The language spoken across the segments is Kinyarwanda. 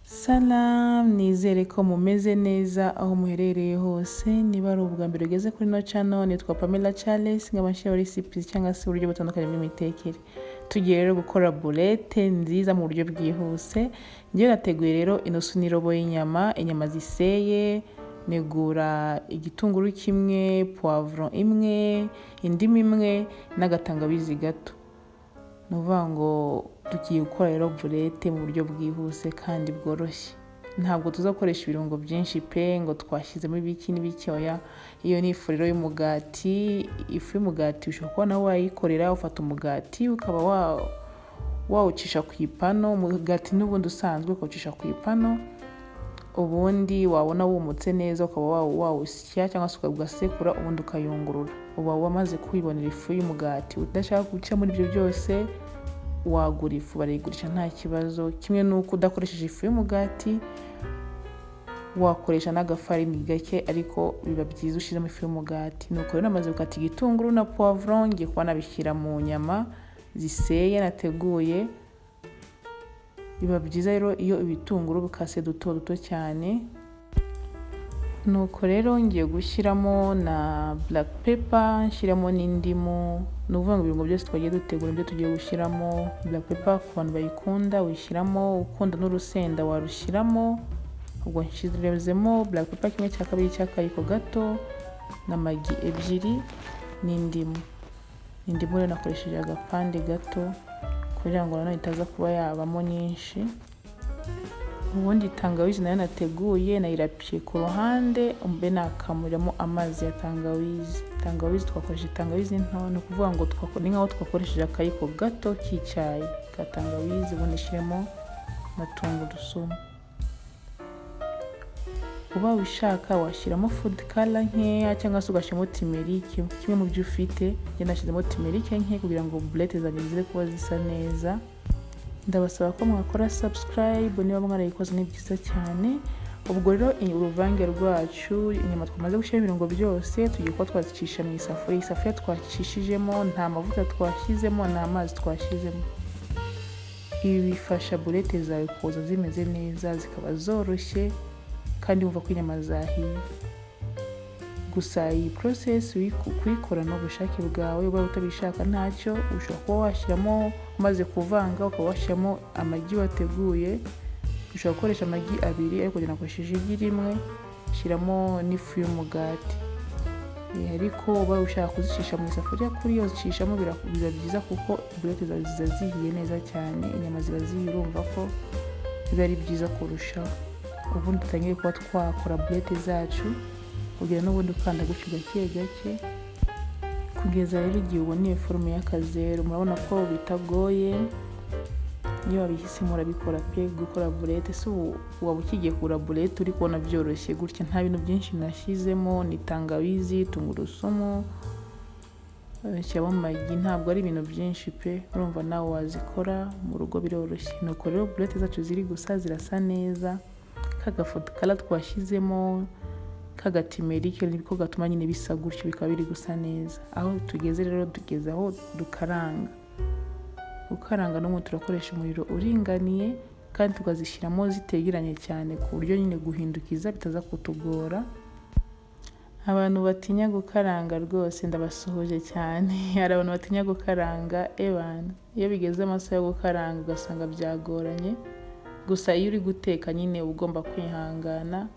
Salam, nizere ko mumeze neza aho muherereye hose. Niba ari ubwa mbere ugeze kuri no channel, nitwa Pamela Charles, nkabashira recipes cyangwa se uburyo butandukanye bw'imitekere. Tugiye rero gukora boulette nziza mu buryo bwihuse. Ngiye nateguye rero inusu n'irobo y'inyama, inyama ziseye, negura igitunguru kimwe, poivron imwe, indimu imwe n'agatangawizi gato. Nuvuga ngo tugiye gukora rero boulette mu buryo bwihuse kandi bworoshye. Ntabwo tuzakoresha ibirungo byinshi pe ngo twashyizemo ibiki n'ibiki oya. Iyo ni ifu rero y'umugati. Ifu y'umugati ushobora kuba nawe wayikorera, ufata umugati ukaba wawucisha ku ipano. Umugati n'ubundi usanzwe ukawucisha ku ipano, ubundi wabona wumutse neza ukaba wawusya cyangwa se ugasekura, ubundi ukayungurura. Uba wamaze kwibonera ifu y'umugati. Udashaka guca muri ibyo byose, wagura ifu barayigurisha nta kibazo. Kimwe nuko udakoresheje ifu y'umugati, wakoresha n'agafarini gake, ariko biba byiza ushizemo ifu y'umugati. Nuko rero namaze gukata igitunguru na poivron, ngiye kuba nabishyira mu nyama ziseye nateguye. Biba byiza rero iyo ibitunguru bikase duto duto cyane. Nuko rero ngiye gushyiramo na black pepper, nshyiramo n'indimu. Nuvuga ngo ibirungo byose twagiye dutegura ibyo tugiye gushyiramo. Black pepper ku bantu bayikunda wishyiramo, ukunda n'urusenda warushyiramo. Ubwo nshyizemo black pepper kimwe cya kabiri cy'akayiko gato na magi ebyiri n'indimu. Indimu rero nakoresheje agapande gato kugira ngo nanone itaza kuba yabamo nyinshi. Ubundi tangawizi nayo nateguye nayirapiye ku ruhande, umbe nakamuriramo amazi ya tangawizi. Tangawizi twakoresheje tangawizi nto, ni ukuvuga ngo ni nkaho twakoresheje akayiko gato k'icyayi ka tangawizi. Ubundi nshyiremo na tungurusumu. Uba wishaka washyiramo food color nkeya cyangwa se ugashyiramo timerike, kimwe mu byo ufite. Njye nashyizemo timerike nke kugira ngo boulette zanjye zize kuba zisa neza. Ndabasaba ko mwakora subscribe niba mwarayikoze, ni byiza cyane. Ubwo rero uruvange rwacu, inyama twamaze gushyira ibirungo byose, tugiye kuba twazicisha mu isafuriya. Isafuriya twacishijemo nta mavuta twashyizemo, nta mazi twashyizemo. Ibi bifasha boulette zawe kuza zimeze neza, zikaba zoroshye kandi wumva ko inyama zahiye. Gusa iyi process kuyikora n'ubushake bwawe. Uba utabishaka ntacyo, ushobora kuba washyiramo umaze kuvanga, ukaba washyiramo amagi wateguye. Ushobora gukoresha amagi abiri, ariko kugira ngo nakoresheje igi rimwe. Shyiramo n'ifu y'umugati. Ariko uba ushaka kuzicisha mu isafuriya, kuri yo zicishamo biba byiza kuko boulette zawe ziza zihiye neza cyane, inyama ziba zihiye, urumva ko biba ari byiza kurushaho. Ubundi dutangiye kuba twakora boulette zacu, kugira n'ubundi ukanda gutyo gake gake kugeza rero igihe uboneye forume y'akazeru. Murabona ko bitagoye, iyo wabihisemo urabikora pe. Gukora boulette si waba ukigiye kugura boulette uri kubona byoroshye gutya, nta bintu byinshi nashyizemo. Ni tangawizi, tungurusumu, shyiramo amagi, ntabwo ari ibintu byinshi pe. Urumva nawe wazikora mu rugo, biroroshye. Nuko rero boulette zacu ziri gusa zirasa neza. Kagafoto kala twashyizemo kagatimerike niko gatuma nyine bisa gutyo, bikaba biri gusa neza. Aho tugeze rero, tugeze aho dukaranga. Ukaranga n'umuntu turakoresha umuriro uringaniye, kandi tukazishyiramo zitegeranye cyane ku buryo nyine guhindukiza bitaza kutugora. Abantu batinya gukaranga rwose ndabasuhuje cyane. Hari abantu batinya gukaranga, ebana iyo bigeze amasaha yo gukaranga ugasanga byagoranye. Gusa iyo uri guteka nyine ugomba kwihangana,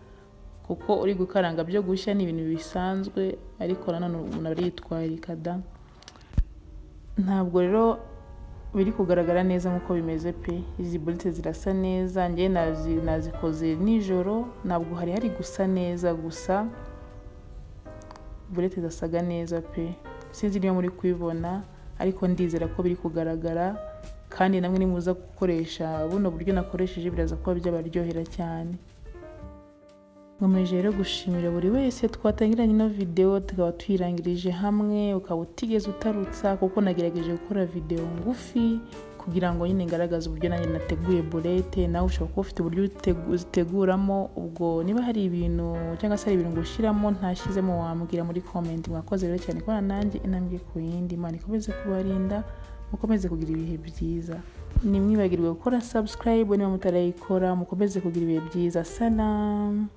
kuko uri gukaranga byo gushya ni ibintu bisanzwe, ariko nanone umuntu aritwarika da. Ntabwo rero biri kugaragara neza nkuko bimeze pe. Izi boulette zirasa neza. Njye nazikoze nijoro, ntabwo hari gusa neza, gusa boulette zasaga neza pe. Sinzi niba muri kubibona, ariko ndizera ko biri kugaragara. Kandi namwe nimuza gukoresha buno buryo nakoresheje, biraza kuba byabaryohera cyane. Nkomeje rero gushimira buri wese twatangiranye ino video, tukaba tuyirangirije hamwe. Ukaba utigeze utarutsa, kuko nagerageje gukora video ngufi kugira ngo nyine ngaragaze uburyo nanjye nateguye boulette. Nawe ushobora kuba ufite uburyo uziteguramo. Ubwo niba hari ibintu cyangwa se hari ibintu ngushyiramo ntashyizemo, wambwira muri comment. Mwakoze rero cyane kubana nanjye intambwe ku yindi. Imana ikomeze kubarinda, mukomeze kugira ibihe byiza. nimwibagirwe gukora subscribe niba mutarayikora, mukomeze kugira ibihe byiza. Salam.